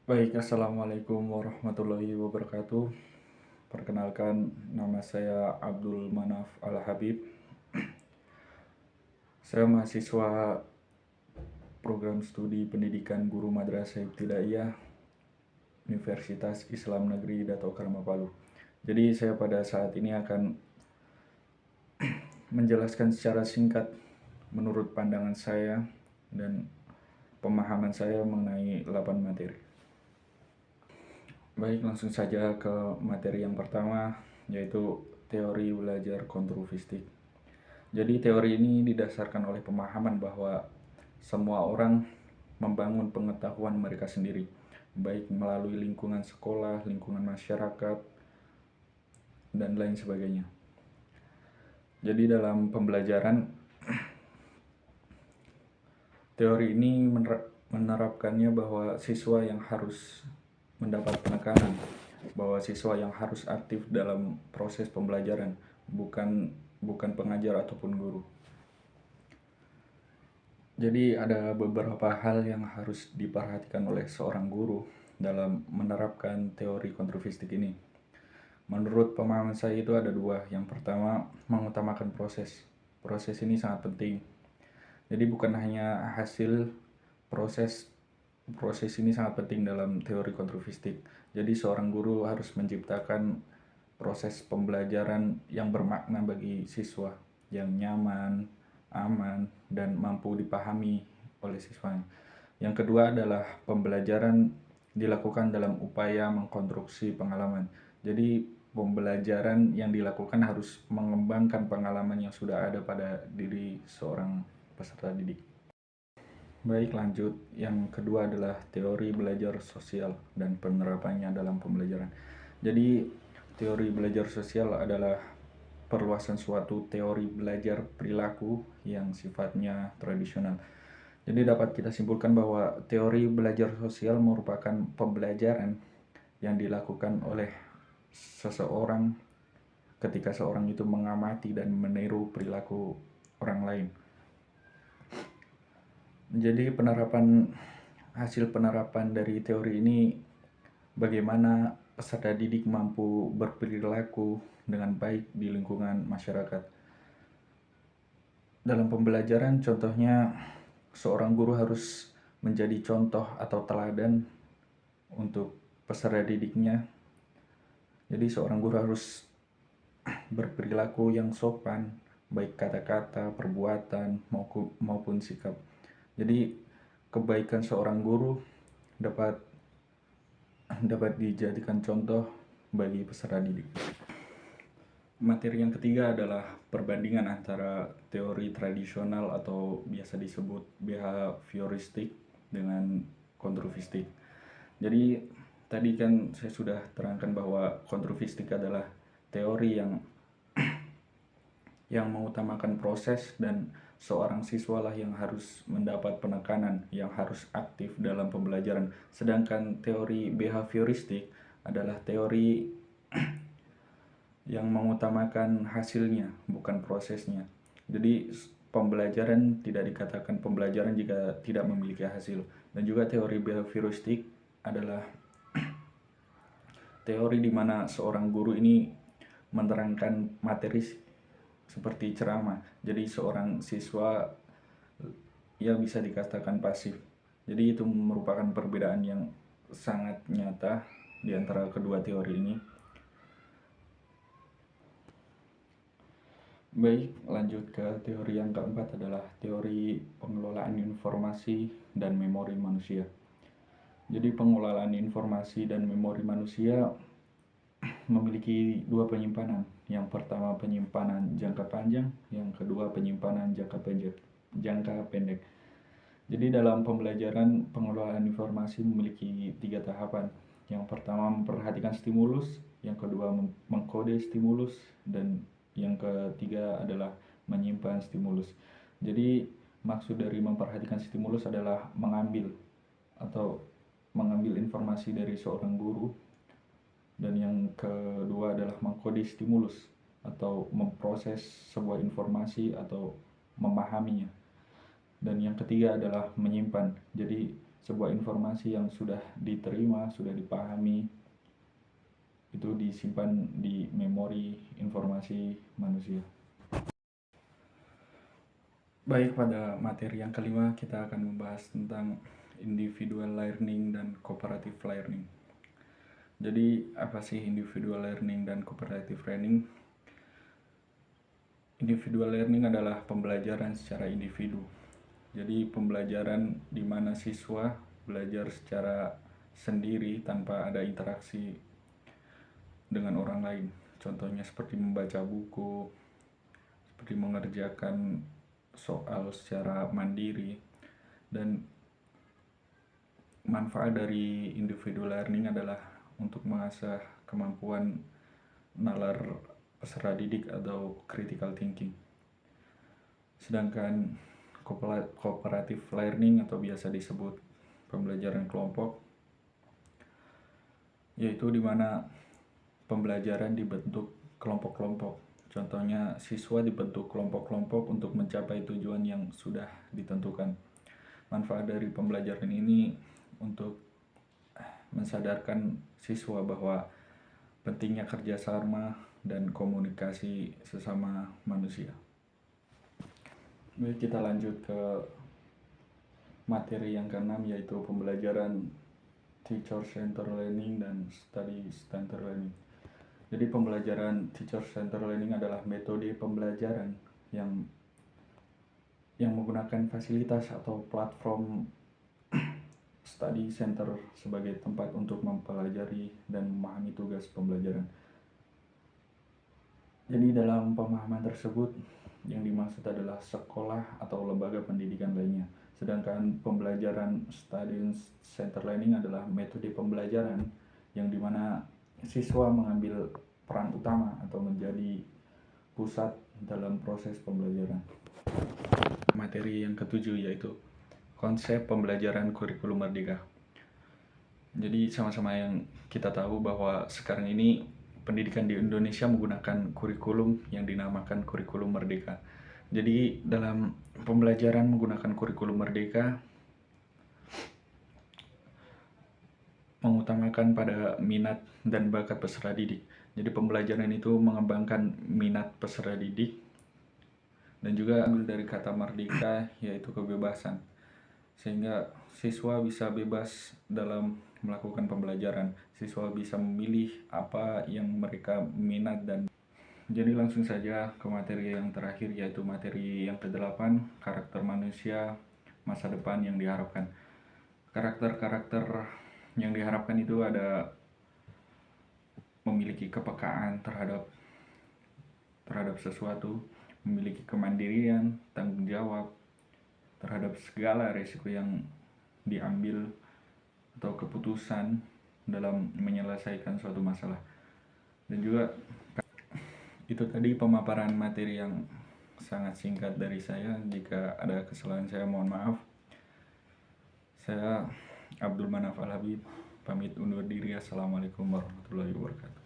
Baik, assalamualaikum warahmatullahi wabarakatuh. Perkenalkan, nama saya Abdul Manaf Al-Habib. Saya mahasiswa program studi pendidikan guru madrasah ibtidaiyah Universitas Islam Negeri Dato Karma Palu. Jadi saya pada saat ini akan menjelaskan secara singkat menurut pandangan saya dan pemahaman saya mengenai 8 materi. Baik, langsung saja ke materi yang pertama, yaitu teori belajar kontrafistik. Jadi teori ini didasarkan oleh pemahaman bahwa semua orang membangun pengetahuan mereka sendiri, baik melalui lingkungan sekolah, lingkungan masyarakat, dan lain sebagainya. Jadi dalam pembelajaran, teori ini menerapkannya bahwa siswa yang harus mendapat penekanan, bahwa siswa yang harus aktif dalam proses pembelajaran, bukan pengajar ataupun guru. Jadi ada beberapa hal yang harus diperhatikan oleh seorang guru dalam menerapkan teori kontrafistik ini. Menurut pemahaman saya itu ada dua. Yang pertama, mengutamakan proses. Proses ini sangat penting. Jadi bukan hanya hasil proses ini sangat penting dalam teori kontrafistik. Jadi seorang guru harus menciptakan proses pembelajaran yang bermakna bagi siswa, yang nyaman, aman, dan mampu dipahami oleh siswanya. Yang kedua adalah pembelajaran dilakukan dalam upaya mengkonstruksi pengalaman. Jadi pembelajaran yang dilakukan harus mengembangkan pengalaman yang sudah ada pada diri seorang peserta didik. Baik, lanjut. Yang kedua adalah teori belajar sosial dan penerapannya dalam pembelajaran. Jadi teori belajar sosial adalah perluasan suatu teori belajar perilaku yang sifatnya tradisional. Jadi dapat kita simpulkan bahwa teori belajar sosial merupakan pembelajaran yang dilakukan oleh seseorang ketika seorang itu mengamati dan meniru perilaku orang lain. Jadi hasil penerapan dari teori ini bagaimana peserta didik mampu berperilaku dengan baik di lingkungan masyarakat. Dalam pembelajaran, contohnya seorang guru harus menjadi contoh atau teladan untuk peserta didiknya. Jadi seorang guru harus berperilaku yang sopan, baik kata-kata, perbuatan, maupun sikap. Jadi kebaikan seorang guru dapat dijadikan contoh bagi peserta didik. Materi yang ketiga adalah perbandingan antara teori tradisional atau biasa disebut behavioristik dengan kontrafistik. Jadi tadi kan saya sudah terangkan bahwa kontrafistik adalah teori yang mengutamakan proses, dan seorang siswalah yang harus mendapat penekanan, yang harus aktif dalam pembelajaran. Sedangkan teori behavioristik adalah teori yang mengutamakan hasilnya, bukan prosesnya. Jadi pembelajaran tidak dikatakan pembelajaran jika tidak memiliki hasil. Dan juga teori behavioristik adalah teori di mana seorang guru ini menerangkan materi seperti ceramah. Jadi seorang siswa ia bisa dikatakan pasif. Jadi itu merupakan perbedaan yang sangat nyata di antara kedua teori ini. Baik, lanjut ke teori yang keempat adalah teori pengelolaan informasi dan memori manusia. Jadi pengelolaan informasi dan memori manusia memiliki dua penyimpanan. Yang pertama penyimpanan jangka panjang, yang kedua penyimpanan jangka pendek. Jadi dalam pembelajaran, pengelolaan informasi memiliki 3 tahapan. Yang pertama memperhatikan stimulus, yang kedua mengkode stimulus, dan yang ketiga adalah menyimpan stimulus. Jadi maksud dari memperhatikan stimulus adalah mengambil informasi dari seorang guru, dan yang kedua adalah mengkode stimulus atau memproses sebuah informasi atau memahaminya, dan yang ketiga adalah menyimpan. Jadi sebuah informasi yang sudah diterima, sudah dipahami, itu disimpan di memori informasi manusia. Baik, pada materi yang kelima kita akan membahas tentang individual learning dan cooperative learning. Jadi apa sih individual learning dan cooperative learning? Individual learning adalah pembelajaran secara individu. Jadi pembelajaran di mana siswa belajar secara sendiri tanpa ada interaksi dengan orang lain. Contohnya seperti membaca buku, seperti mengerjakan soal secara mandiri. Dan manfaat dari individual learning adalah untuk mengasah kemampuan nalar peserta didik atau critical thinking. Sedangkan cooperative learning atau biasa disebut pembelajaran kelompok, yaitu di mana pembelajaran dibentuk kelompok-kelompok. Contohnya siswa dibentuk kelompok-kelompok untuk mencapai tujuan yang sudah ditentukan. Manfaat dari pembelajaran ini untuk mensadarkan siswa bahwa pentingnya kerjasama dan komunikasi sesama manusia. Baik, kita lanjut ke materi yang keenam, yaitu pembelajaran teacher-centered learning dan study-centered learning. Jadi pembelajaran teacher-centered learning adalah metode pembelajaran yang menggunakan fasilitas atau platform study center sebagai tempat untuk mempelajari dan memahami tugas pembelajaran. Jadi dalam pemahaman tersebut yang dimaksud adalah sekolah atau lembaga pendidikan lainnya. Sedangkan pembelajaran study center learning adalah metode pembelajaran yang dimana siswa mengambil peran utama atau menjadi pusat dalam proses pembelajaran. Materi yang ketujuh yaitu konsep pembelajaran kurikulum merdeka. Jadi sama-sama yang kita tahu bahwa sekarang ini pendidikan di Indonesia menggunakan kurikulum yang dinamakan kurikulum merdeka. Jadi dalam pembelajaran menggunakan kurikulum merdeka mengutamakan pada minat dan bakat peserta didik. Jadi pembelajaran itu mengembangkan minat peserta didik dan juga ambil dari kata merdeka yaitu kebebasan. Sehingga siswa bisa bebas dalam melakukan pembelajaran. Siswa bisa memilih apa yang mereka minat dan jadi langsung saja ke materi yang terakhir, yaitu materi yang ke-8, karakter manusia masa depan yang diharapkan. Karakter-karakter yang diharapkan itu ada memiliki kepekaan terhadap sesuatu, memiliki kemandirian, tanggung jawab terhadap segala risiko yang diambil atau keputusan dalam menyelesaikan suatu masalah. Dan juga itu tadi pemaparan materi yang sangat singkat dari saya. Jika ada kesalahan saya mohon maaf. Saya Abdul Manaf Al Habib pamit undur diri. Assalamualaikum warahmatullahi wabarakatuh.